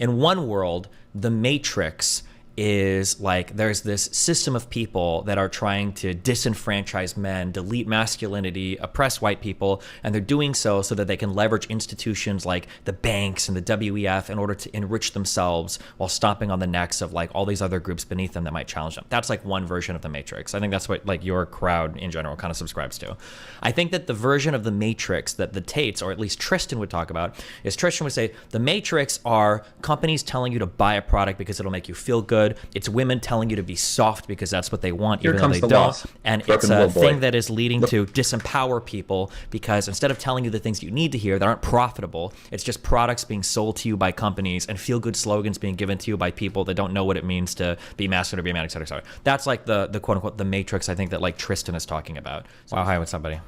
In one world, the Matrix is like there's this system of people that are trying to disenfranchise men, delete masculinity, oppress white people, and they're doing so that they can leverage institutions like the banks and the WEF in order to enrich themselves while stomping on the necks of like all these other groups beneath them that might challenge them. That's like one version of the Matrix. I think that's what like your crowd in general kind of subscribes to. I think that the version of the Matrix that the Tates, or at least Tristan, would talk about is Tristan would say the Matrix are companies telling you to buy a product because it'll make you feel good. It's women telling you to be soft because that's what they want, even though they don't. And it's a thing that is leading to disempower people because instead of telling you the things you need to hear that aren't profitable, it's just products being sold to you by companies and feel-good slogans being given to you by people that don't know what it means to be masculine or be a man, et cetera, et cetera. That's like the quote-unquote the Matrix, I think, that like Tristan is talking about. Wow, hi, what's up, buddy?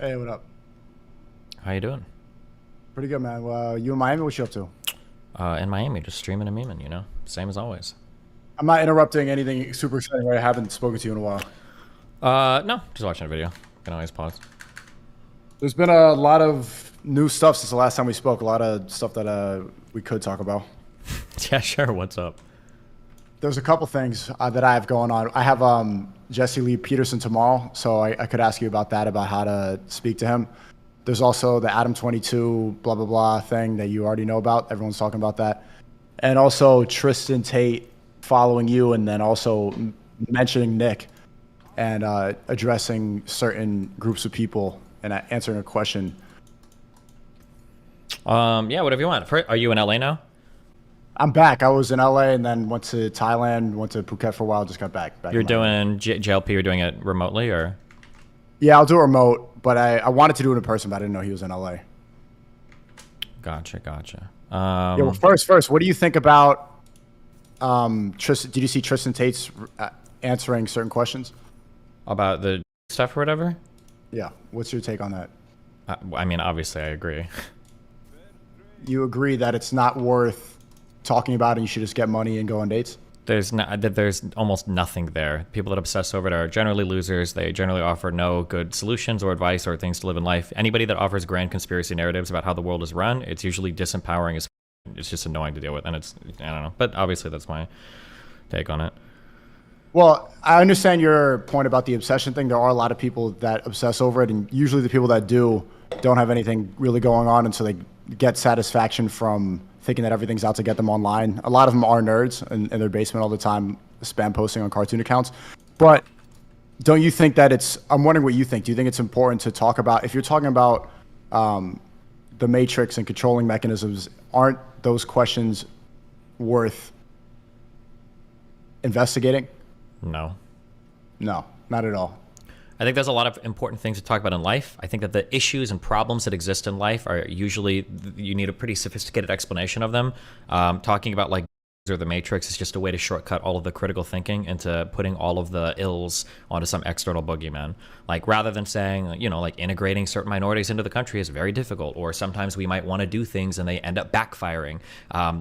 Hey, what up? How you doing? Pretty good, man. Well, you in Miami? What you up to? In Miami, just streaming and memeing, you know? Same as always. I'm not interrupting anything super exciting, right? I haven't spoken to you in a while. No, just watching a video. Can always pause. There's been a lot of new stuff since the last time we spoke. A lot of stuff that we could talk about. Yeah, sure. What's up? There's a couple things that I have going on. I have Jesse Lee Peterson tomorrow, so I could ask you about that, about how to speak to him. There's also the Adam 22 blah, blah, blah thing that you already know about. Everyone's talking about that. And also Tristan Tate following you and then also mentioning Nick and addressing certain groups of people and answering a question. Yeah, whatever you want. Are you in LA now? I'm back. I was in LA and then went to Thailand, went to Phuket for a while, just got back. You're doing JLP, you're doing it remotely, or? Yeah, I'll do it remote, but I wanted to do it in person, but I didn't know he was in LA. Gotcha. Yeah, well, first, what do you think about Tristan? Did you see Tristan Tate's answering certain questions? About the stuff or whatever? Yeah. What's your take on that? I mean, obviously, I agree. You agree that it's not worth talking about and you should just get money and go on dates? There's almost nothing there. People that obsess over it are generally losers. They generally offer no good solutions or advice or things to live in life. Anybody that offers grand conspiracy narratives about how the world is run, it's usually disempowering as it's just annoying to deal with, and it's, I don't know. But obviously, that's my take on it. Well, I understand your point about the obsession thing. There are a lot of people that obsess over it, and usually the people that do don't have anything really going on, and so they get satisfaction from thinking that everything's out to get them online. A lot of them are nerds in their basement all the time, spam posting on cartoon accounts. But don't you think that it's, I'm wondering what you think. Do you think it's important to talk about, if you're talking about the Matrix and controlling mechanisms, aren't those questions worth investigating? No. No, not at all. I think there's a lot of important things to talk about in life. I think that the issues and problems that exist in life are usually, you need a pretty sophisticated explanation of them. Talking about like or the Matrix is just a way to shortcut all of the critical thinking into putting all of the ills onto some external boogeyman. Like rather than saying, you know, like integrating certain minorities into the country is very difficult, or sometimes we might want to do things and they end up backfiring.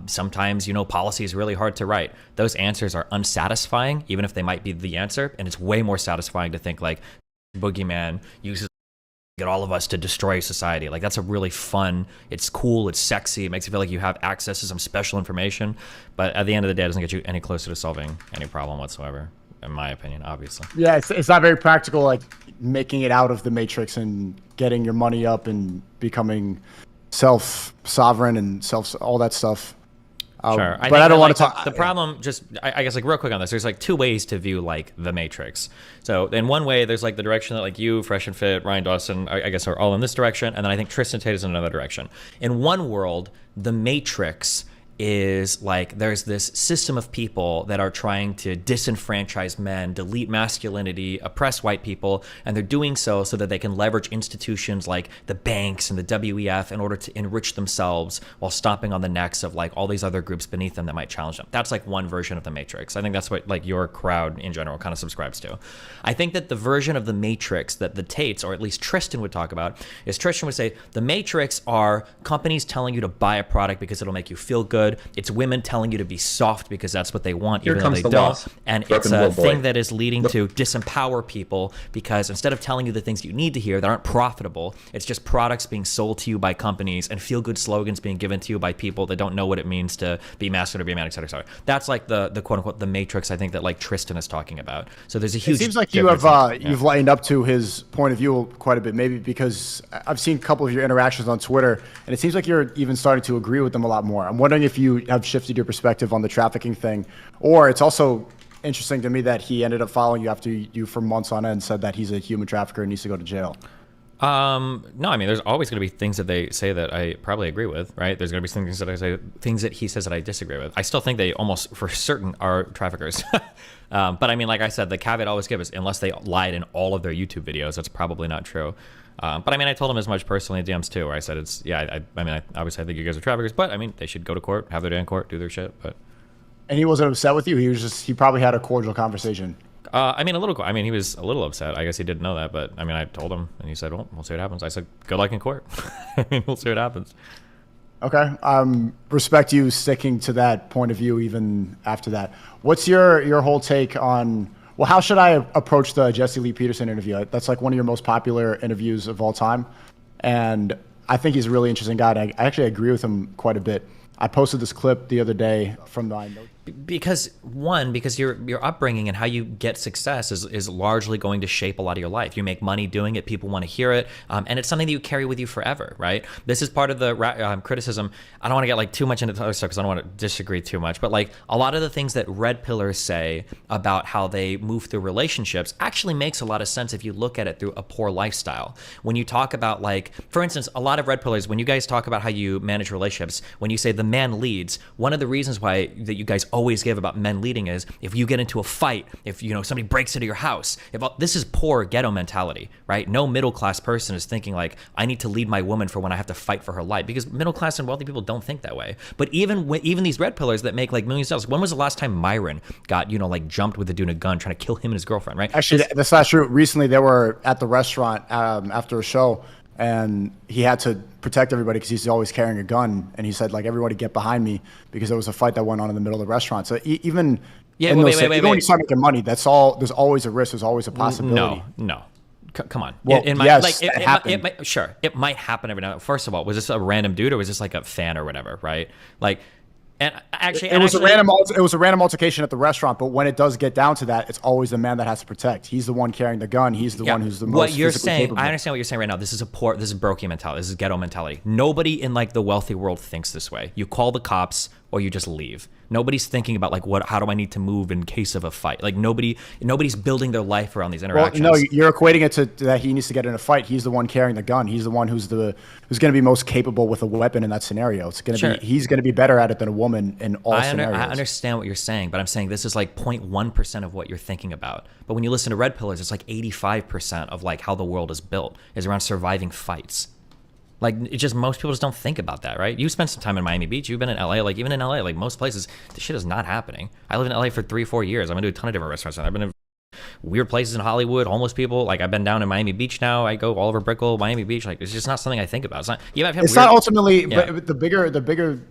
Sometimes, you know, policy is really hard to write. Those answers are unsatisfying, even if they might be the answer. And it's way more satisfying to think like boogeyman uses get all of us to destroy society. Like that's a really fun, it's cool, it's sexy, it makes you feel like you have access to some special information, but at the end of the day it doesn't get you any closer to solving any problem whatsoever, in my opinion, obviously. Yeah, it's not very practical, like making it out of the Matrix and getting your money up and becoming self-sovereign and all that stuff. Sure. But I don't want to talk. The problem, just I guess, like real quick on this, there's like two ways to view like the Matrix. So in one way, there's like the direction that like you, Fresh and Fit, Ryan Dawson, I guess are all in this direction, and then I think Tristan Tate is in another direction. In one world, the Matrix is like there's this system of people that are trying to disenfranchise men, delete masculinity, oppress white people, and they're doing so that they can leverage institutions like the banks and the WEF in order to enrich themselves while stomping on the necks of like all these other groups beneath them that might challenge them. That's like one version of the Matrix. I think that's what like your crowd in general kind of subscribes to. I think that the version of the Matrix that the Tates, or at least Tristan would talk about, is Tristan would say the Matrix are companies telling you to buy a product because it'll make you feel good. good. It's women telling you to be soft because that's what they want, Here even though comes they the don't. loss. And Broken it's a little boy. thing that is leading to disempower people, because instead of telling you the things you need to hear that aren't profitable, it's just products being sold to you by companies and feel-good slogans being given to you by people that don't know what it means to be masculine or be a man, et cetera, et cetera. That's like the quote-unquote the matrix, I think, that like Tristan is talking about. So there's a huge It seems like you have you've lightened up to his point of view quite a bit, maybe because I've seen a couple of your interactions on Twitter, and it seems like you're even starting to agree with them a lot more. I'm wondering if you have shifted your perspective on the trafficking thing, or it's also interesting to me that he ended up following you after you for months on end said that he's a human trafficker and needs to go to jail. No, I mean, there's always going to be things that they say that I probably agree with, right? There's going to be things that I say, things that he says that I disagree with. I still think they almost for certain are traffickers. But I mean, like I said, the caveat I always give is unless they lied in all of their YouTube videos, that's probably not true. But I mean, I told him as much personally in DMs too, where I said it's, yeah, I mean, obviously I think you guys are traffickers, but I mean, they should go to court, have their day in court, do their shit, but. And he wasn't upset with you? He probably had a cordial conversation. I mean, he was a little upset. I guess he didn't know that, but I mean, I told him, and he said, "Well, we'll see what happens." I said, "Good luck in court." I mean, we'll see what happens. Okay. Respect you sticking to that point of view even after that. What's your whole take on? Well, how should I approach the Jesse Lee Peterson interview? That's like one of your most popular interviews of all time, and I think he's a really interesting guy. And I actually agree with him quite a bit. I posted this clip the other day from the I Know. Because your upbringing and how you get success is largely going to shape a lot of your life. You make money doing it, people want to hear it, and it's something that you carry with you forever, right? This is part of the criticism. I don't want to get like too much into the other stuff because I don't want to disagree too much, but like a lot of the things that red pillars say about how they move through relationships actually makes a lot of sense if you look at it through a poor lifestyle. When you talk about, like, for instance, a lot of red pillars, when you guys talk about how you manage relationships, when you say the man leads, one of the reasons why that you guys always give about men leading is if you get into a fight, if somebody breaks into your house, this is poor ghetto mentality, right? No middle class person is thinking like, I need to lead my woman for when I have to fight for her life, because middle class and wealthy people don't think that way. But even these red pillars that make like millions of dollars, when was the last time Myron got like jumped with a dude in a gun trying to kill him and his girlfriend, right? Actually, that's not true. Recently, they were at the restaurant after a show, and he had to protect everybody because he's always carrying a gun. And he said, like, everybody get behind me, because there was a fight that went on in the middle of the restaurant. So even when you start making money, that's all. There's always a risk. There's always a possibility. No. Come on. Well, yes, it might happen every now. First of all, was this a random dude or was this like a fan or whatever, right? Like, and actually, it was a random altercation at the restaurant. But when it does get down to that, it's always the man that has to protect. He's the one carrying the gun. He's the one who's the most what you're physically saying. capable. I understand what you're saying right now. This is broke mentality. This is ghetto mentality. Nobody in like the wealthy world thinks this way. You call the cops or you just leave. Nobody's thinking about like how do I need to move in case of a fight? Like nobody's building their life around these interactions. Well, no, you're equating it to that he needs to get in a fight. He's the one carrying the gun. He's the one who's going to be most capable with a weapon in that scenario. It's going to be he's going to be better at it than a woman in all scenarios. I understand what you're saying, but I'm saying this is like 0.1% of what you're thinking about. But when you listen to red pillars, it's like 85% of like how the world is built is around surviving fights. Like, it's just most people just don't think about that, right? You spent some time in Miami Beach. You've been in LA. Like, even in LA, like most places, this shit is not happening. I lived in LA for 3-4 years. I've been to a ton of different restaurants. I've been in weird places in Hollywood, homeless people. Like, I've been down in Miami Beach now. I go all over Brickell, Miami Beach. Like, it's just not something I think about. It's not. It's not ultimately, but the bigger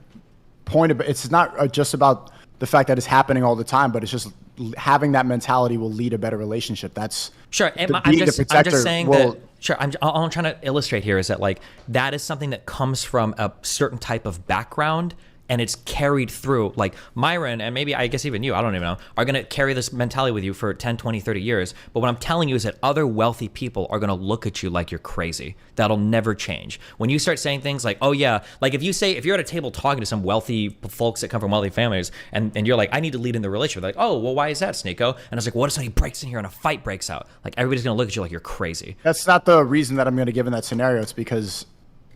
point of it, it's not just about the fact that it's happening all the time, but it's just having that mentality will lead a better relationship. That's sure. I'm just saying that. Sure. All I'm trying to illustrate here is that like that is something that comes from a certain type of background, and it's carried through. Like Myron, and maybe I guess even you, I don't even know, are going to carry this mentality with you for 10, 20, 30 years. But what I'm telling you is that other wealthy people are going to look at you like you're crazy. That'll never change. When you start saying things like, oh yeah, like if you're at a table talking to some wealthy folks that come from wealthy families, and you're like, I need to lead in the relationship. They're like, oh, well, why is that, Sneako? And I was like, what if somebody breaks in here and a fight breaks out? Like everybody's going to look at you like you're crazy. That's not the reason that I'm going to give in that scenario. It's because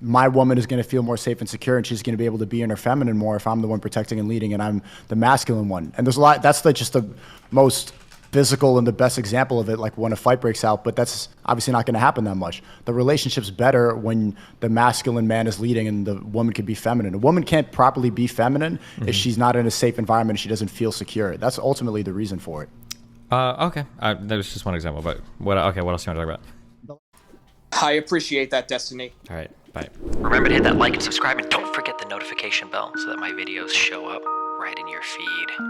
my woman is going to feel more safe and secure, and she's going to be able to be in her feminine more if I'm the one protecting and leading and I'm the masculine one. And there's a lot, that's just the most physical and the best example of it, like when a fight breaks out, but that's obviously not going to happen that much. The relationship's better when the masculine man is leading and the woman can be feminine. A woman can't properly be feminine if she's not in a safe environment and she doesn't feel secure. That's ultimately the reason for it. Okay. That was just one example, but what else do you want to talk about? I appreciate that, Destiny. All right. Bye. Remember to hit that like and subscribe, and don't forget the notification. notification bell so that my videos show up right in your feed.